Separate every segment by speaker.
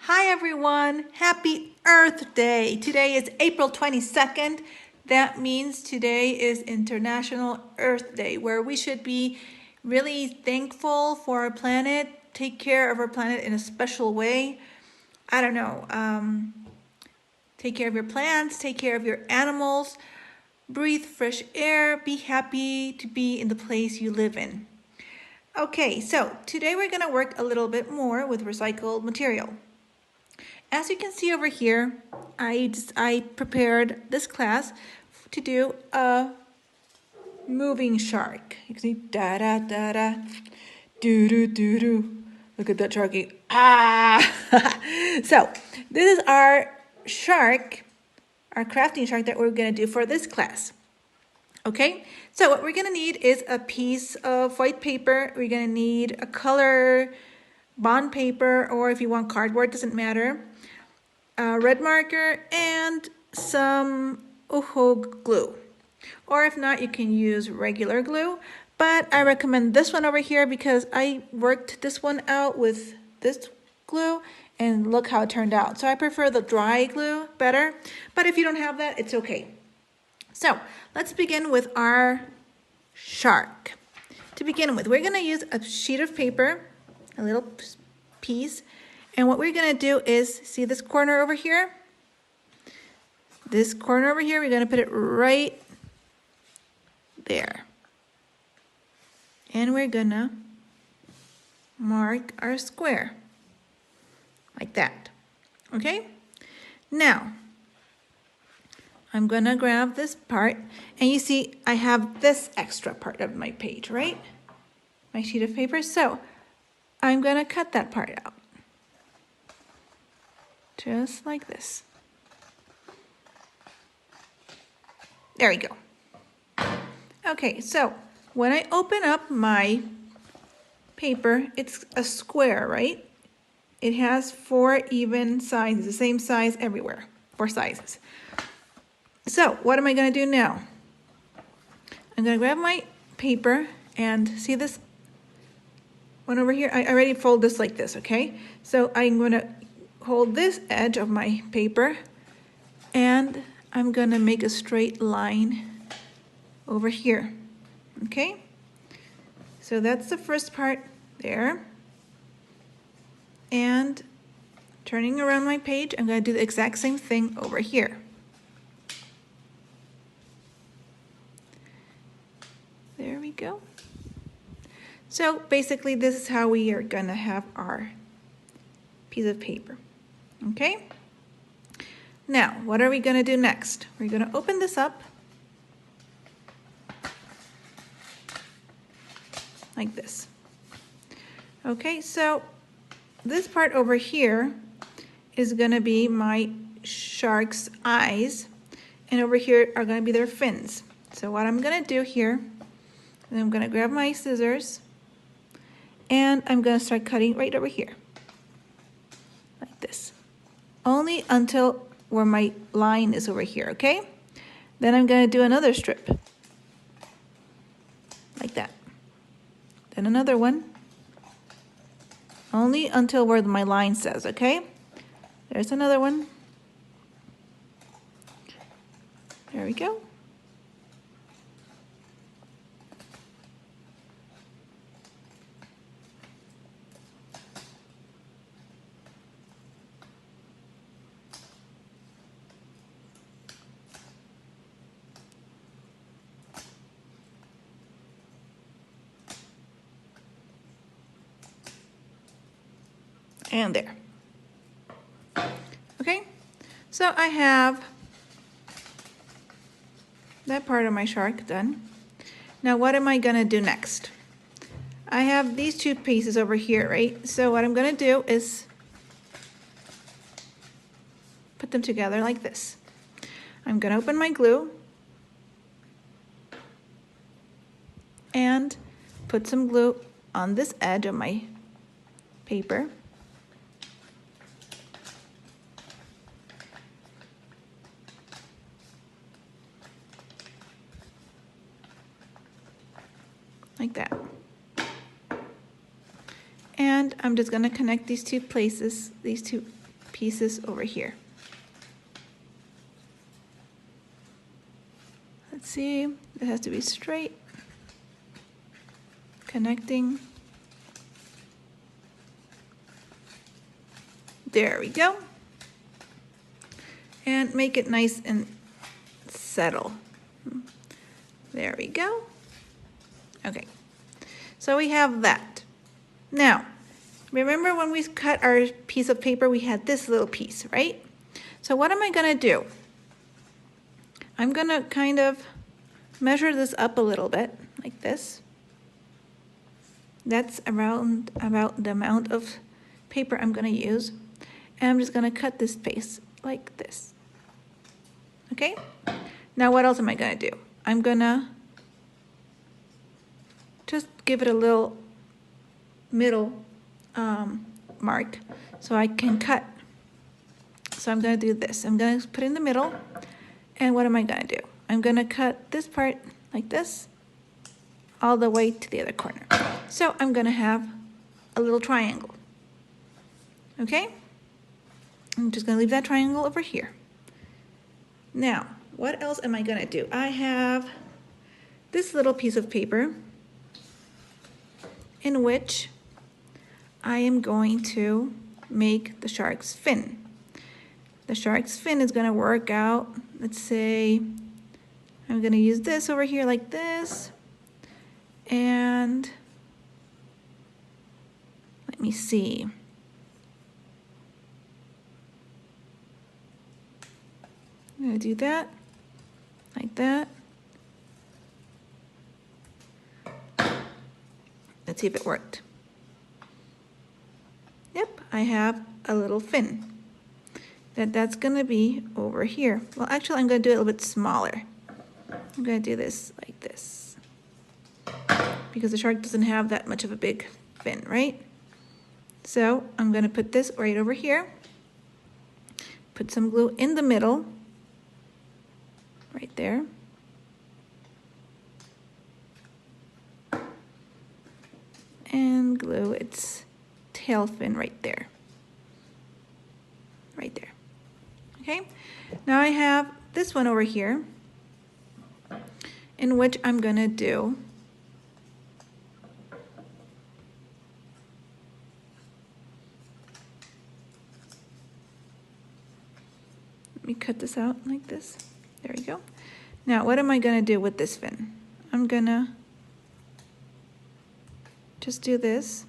Speaker 1: Hi everyone, happy Earth Day. Today is April 22nd. That means today is International Earth Day, where we should be really thankful for our planet, take care of our planet in a special way. I don't know, take care of your plants, take care of your animals, breathe fresh air, be happy to be in the place you live in. Okay, so today we're going to work a little bit more with recycled material. As you can see over here, I prepared this class to do a moving shark. You can see da da da da, doo doo doo doo. Look at that sharky. Ah! So this is our shark, our crafting shark that we're going to do for this class. Okay, so what we're going to need is a piece of white paper. We're going to need a color bond paper, or if you want cardboard, doesn't matter. A red marker and some Uho glue. Or if not, you can use regular glue. But I recommend this one over here because I worked this one out with this glue and look how it turned out. So I prefer the dry glue better, but if you don't have that, it's okay. So let's begin with our shark. To begin with, we're going to use a sheet of paper, a little piece, and what we're going to do is, see this corner over here? This corner over here, we're going to put it right there. And we're going to mark our square, like that. Okay? Now, I'm going to grab this part, and you see I have this extra part of my page, right? My sheet of paper. So I'm going to cut that part out. Just like this. There we go. Okay, so when I open up my paper, it's a square, right? It has 4 even sizes, the same size everywhere, 4 sizes. So what am I going to do now? I'm going to grab my paper and see this one over here? I already fold this like this, okay? So I'm going to hold this edge of my paper and I'm going to make a straight line over here, okay? So that's the first part there. And turning around my page, I'm going to do the exact same thing over here. There we go. So basically this is how we are going to have our piece of paper, okay? Now, what are we going to do next? We're going to open this up like this. Okay, so this part over here is going to be my shark's eyes, and over here are going to be their fins. So what I'm going to do here is I'm going to grab my scissors and I'm going to start cutting right over here, like this, only until where my line is over here, okay? Then I'm going to do another strip, like that. Then another one, only until where my line says, okay? There's another one. There we go. And there. Okay, so I have that part of my shark done. Now what am I going to do next? I have these 2 pieces over here, right? So what I'm going to do is put them together like this. I'm going to open my glue and put some glue on this edge of my paper. Like that. And I'm just going to connect these 2 places, these 2 pieces over here. Let's see, it has to be straight, connecting. There we go. And make it nice and settle. There we go. Okay, so we have that. Now, remember when we cut our piece of paper, we had this little piece, right? So what am I gonna do? I'm gonna kind of measure this up a little bit, like this. That's around about the amount of paper I'm gonna use. And I'm just gonna cut this space like this. Okay? Now what else am I gonna do? I'm gonna just give it a little middle mark so I can cut. So I'm gonna do this. I'm gonna put it in the middle, and what am I gonna do? I'm gonna cut this part like this, all the way to the other corner. So I'm gonna have a little triangle, okay? I'm just gonna leave that triangle over here. Now, what else am I gonna do? I have this little piece of paper in which I am going to make the shark's fin. The shark's fin is gonna work out, let's say, I'm gonna use this over here like this, and let me see. I'm gonna do that, like that. Let's see if it worked. Yep, I have a little fin. That's gonna be over here. Well, actually, I'm gonna do it a little bit smaller. I'm gonna do this like this, because the shark doesn't have that much of a big fin, right? So I'm gonna put this right over here, put some glue in the middle, right there. And glue its tail fin right there. Right there. Okay, now I have this one over here, in which I'm gonna do let me cut this out like this. There we go. Now, what am I gonna do with this fin? I'm gonna just do this,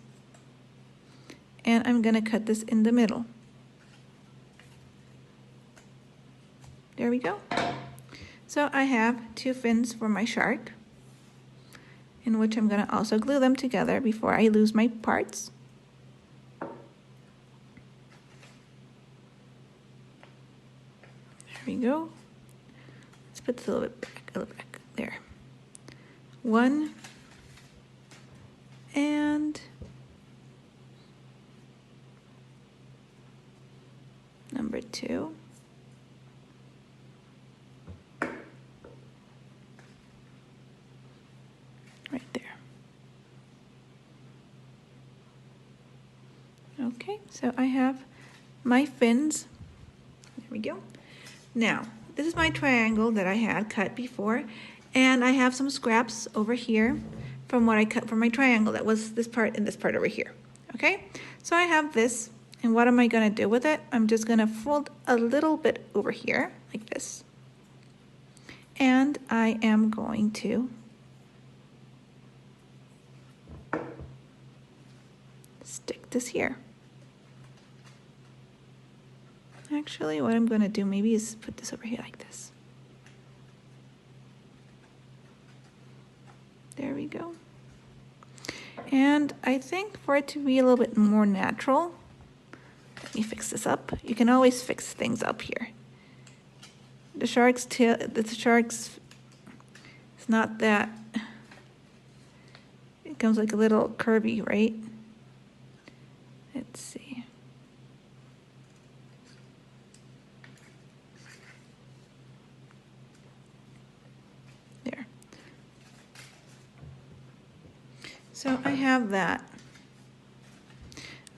Speaker 1: and I'm gonna cut this in the middle. There we go. So I have two fins for my shark, in which I'm gonna also glue them together before I lose my parts. There we go. Let's put this a little bit back, there. One, and number two. Right there. Okay, so I have my fins. There we go. Now, this is my triangle that I had cut before, and I have some scraps over here from what I cut from my triangle. That was this part and this part over here. Okay, so I have this, and what am I gonna do with it? I'm just gonna fold a little bit over here, like this. And I am going to stick this here. Actually, what I'm gonna do maybe is put this over here like this. There we go. And I think for it to be a little bit more natural, let me fix this up. You can always fix things up here. The shark's tail, it's not that, it comes like a little curvy, right? Let's see. There. So I have that.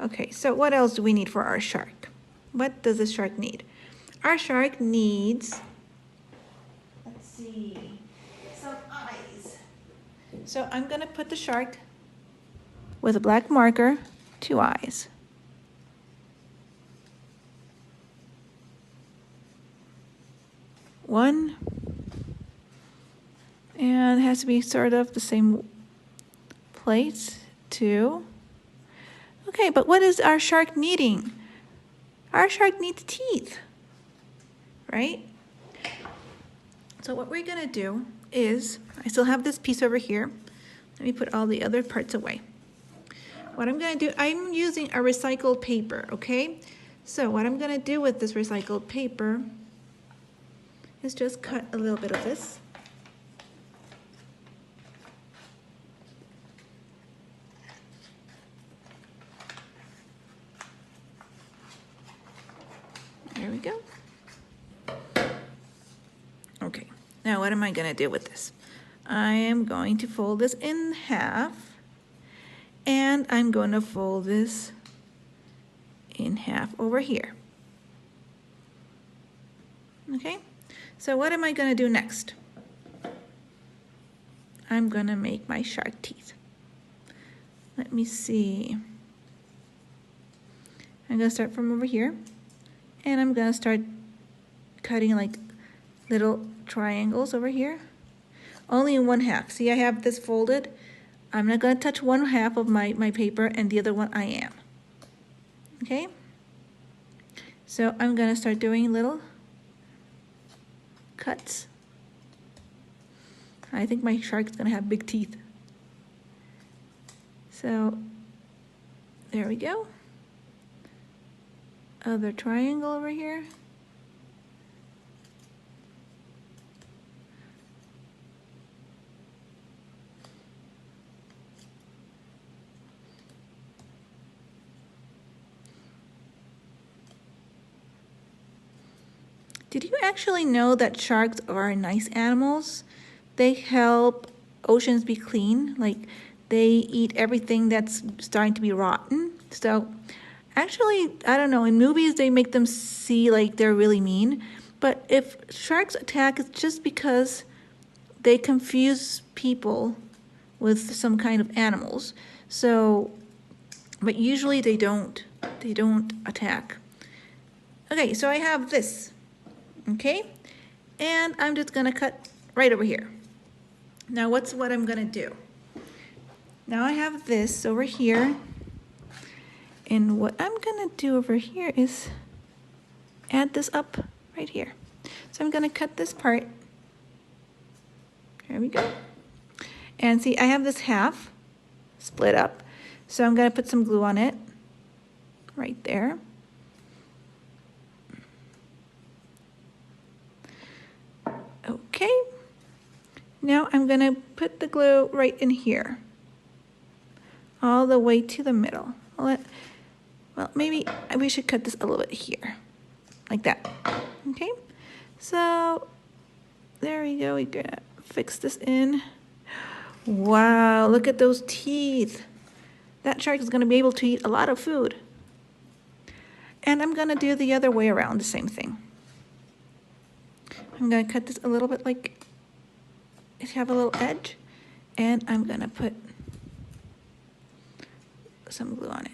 Speaker 1: Okay, so what else do we need for our shark? What does the shark need? Our shark needs, let's see, some eyes. So I'm gonna put the shark with a black marker, 2 eyes. One, and it has to be sort of the same place. 2. Okay, but what is our shark needing? Our shark needs teeth, right? So what we're gonna do is, I still have this piece over here. Let me put all the other parts away. What I'm gonna do, I'm using a recycled paper, okay? So what I'm gonna do with this recycled paper is just cut a little bit of this. There we go. Okay, now what am I gonna do with this? I am going to fold this in half, and I'm going to fold this in half over here. Okay, so what am I gonna do next? I'm gonna make my shark teeth. Let me see. I'm gonna start from over here, and I'm gonna start cutting like little triangles over here. Only in one half. See, I have this folded. I'm not gonna touch one half of my paper, and the other one I am. Okay? So I'm gonna start doing little cuts. I think my shark's gonna have big teeth. So there we go. Other triangle over here. Did you actually know that sharks are nice animals? They help oceans be clean. Like, they eat everything that's starting to be rotten. So actually, I don't know, in movies they make them see like they're really mean. But if sharks attack, it's just because they confuse people with some kind of animals. So, but usually they don't attack. Okay, so I have this. Okay, and I'm just gonna cut right over here. Now what I'm gonna do? Now I have this over here, and what I'm gonna do over here is add this up right here. So I'm gonna cut this part. There we go. And see, I have this half split up, so I'm gonna put some glue on it right there. Okay, now I'm gonna put the glue right in here, all the way to the middle. Well, maybe we should cut this a little bit here, like that. Okay, so there we go. We're gonna fix this in. Wow, look at those teeth. That shark is gonna be able to eat a lot of food. And I'm gonna do the other way around, the same thing. I'm going to cut this a little bit like it have a little edge, and I'm going to put some glue on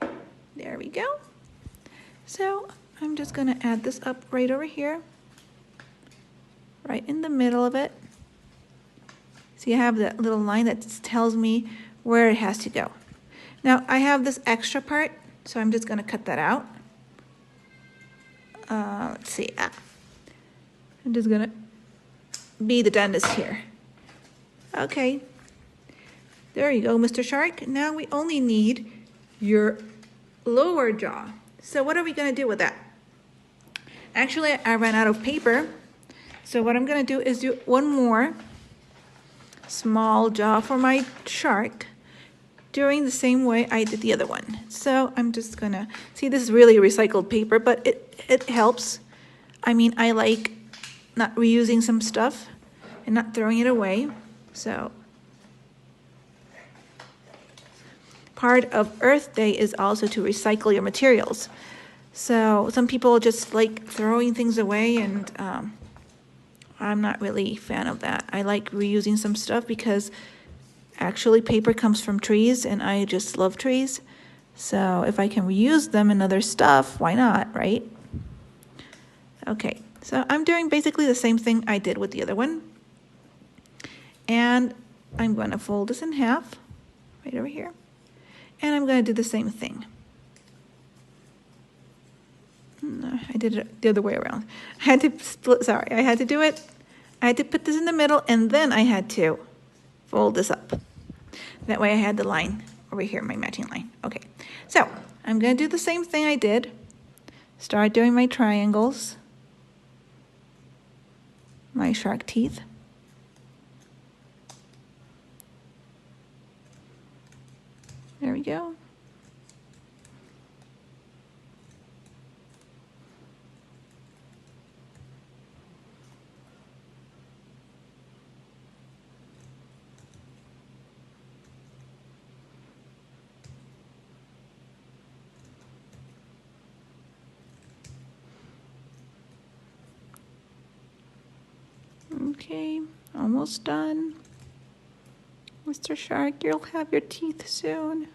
Speaker 1: it. There we go. So I'm just going to add this up right over here, right in the middle of it. See, I have that little line that tells me where it has to go. Now I have this extra part, so I'm just going to cut that out. Let's see. I'm just gonna be the dentist here. Okay. There you go, Mr. Shark. Now we only need your lower jaw. So what are we gonna do with that? Actually, I ran out of paper. So what I'm gonna do is do one more small jaw for my shark, doing the same way I did the other one. So I'm just gonna, see, this is really recycled paper, but it helps. I mean, I like not reusing some stuff and not throwing it away. So part of Earth Day is also to recycle your materials. So some people just like throwing things away, and I'm not really a fan of that. I like reusing some stuff because actually paper comes from trees, and I just love trees. So if I can reuse them in other stuff, why not, right? Okay, so I'm doing basically the same thing I did with the other one. And I'm going to fold this in half, right over here. And I'm going to do the same thing. No, I did it the other way around. I had to split, sorry, I had to do it. I had to put this in the middle, and then I had to fold this up. That way I had the line over here, my matching line. Okay, so I'm going to do the same thing I did. Start doing my triangles, my shark teeth. There we go. Okay, almost done. Mr. Shark, you'll have your teeth soon.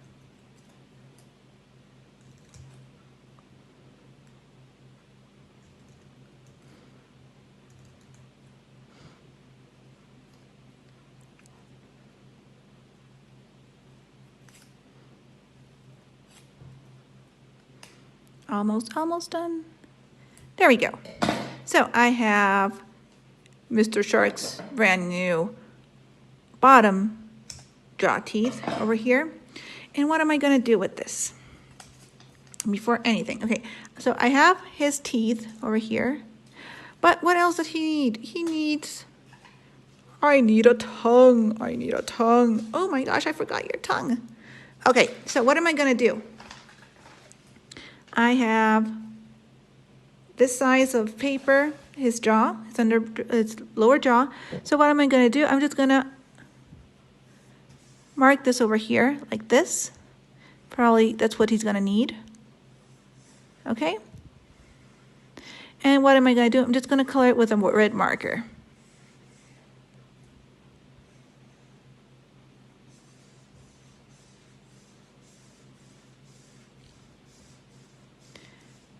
Speaker 1: Almost done. There we go. So I have Mr. Shark's brand new bottom jaw teeth over here. And what am I going to do with this? Before anything. Okay, so I have his teeth over here. But what else does he need? He needs... I need a tongue. I need a tongue. Oh my gosh, I forgot your tongue. Okay, so what am I going to do? I have this size of paper, his jaw, his lower jaw. So what am I going to do? I'm just going to mark this over here like this. Probably that's what he's going to need. Okay? And what am I going to do? I'm just going to color it with a red marker.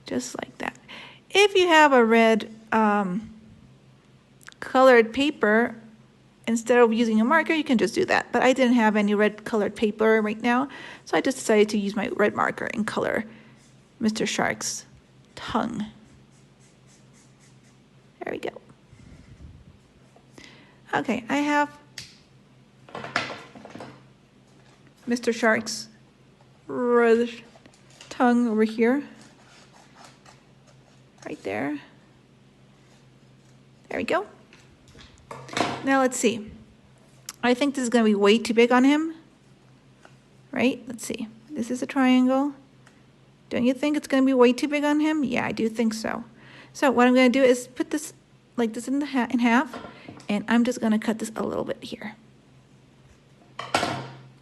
Speaker 1: Just like that. If you have a red colored paper, instead of using a marker, you can just do that. But I didn't have any red colored paper right now, so I just decided to use my red marker and color Mr. Shark's tongue. There we go. Okay, I have Mr. Shark's red tongue over here. Right there. There we go. Now let's see. I think this is going to be way too big on him. Right? Let's see. This is a triangle. Don't you think it's going to be way too big on him? Yeah, I do think so. So what I'm going to do is put this like this in half, and I'm just going to cut this a little bit here.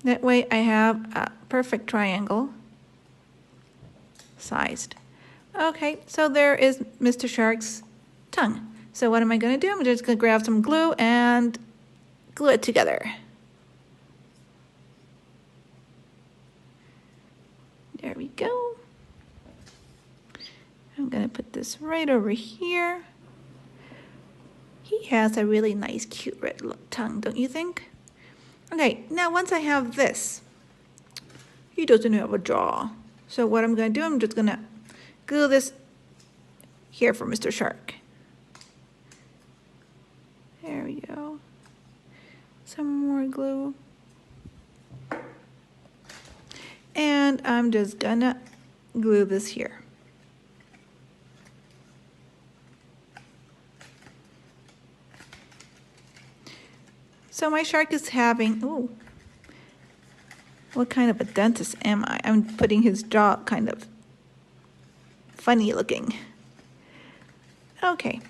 Speaker 1: That way I have a perfect triangle sized. Okay, so there is Mr. Shark's tongue. So what am I going to do? I'm just going to grab some glue and glue it together. There we go. I'm going to put this right over here. He has a really nice, cute red tongue, don't you think? Okay, now once I have this, he doesn't have a jaw. So what I'm going to do, I'm just going to glue this here for Mr. Shark. There we go. Some more glue. And I'm just gonna glue this here. So my shark is having, ooh, what kind of a dentist am I? I'm putting his jaw kind of funny looking. Okay,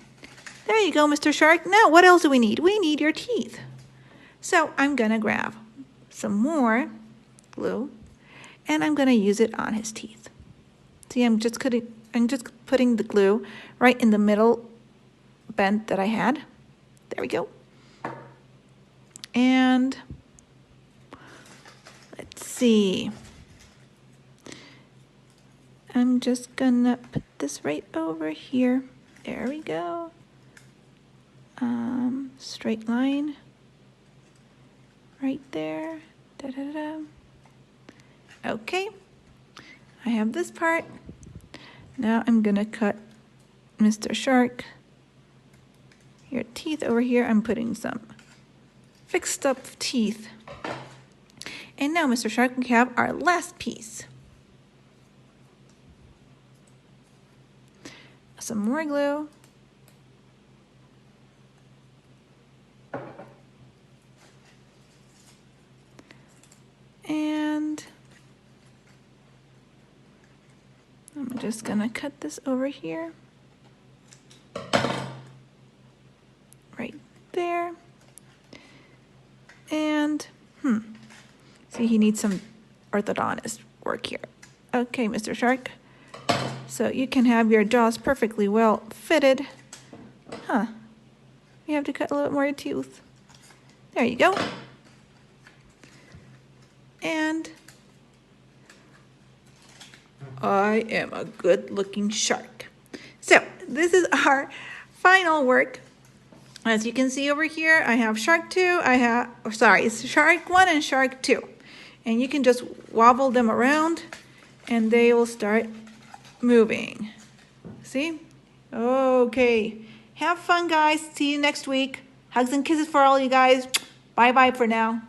Speaker 1: there you go, Mr. Shark. Now, what else do we need? We need your teeth. So I'm gonna grab some more glue, and I'm going to use it on his teeth. See, I'm just putting the glue right in the middle bend that I had. There we go. And let's see. I'm just gonna put this right over here. There we go. Straight line right there. Da, da, da. Okay, I have this part. Now I'm gonna cut Mr. Shark your teeth over here. I'm putting some fixed up teeth. And now, Mr. Shark, we have our last piece. Some more glue. And I'm just gonna cut this over here. Right there. And, see, he needs some orthodontist work here. Okay, Mr. Shark. So you can have your jaws perfectly well fitted. You have to cut a little bit more tooth. There you go. And I am a good-looking shark. So this is our final work. As you can see over here, I have Shark 2, it's Shark 1 and Shark 2. And you can just wobble them around and they will start moving. See? Okay. Have fun, guys. See you next week. Hugs and kisses for all you guys. Bye-bye for now.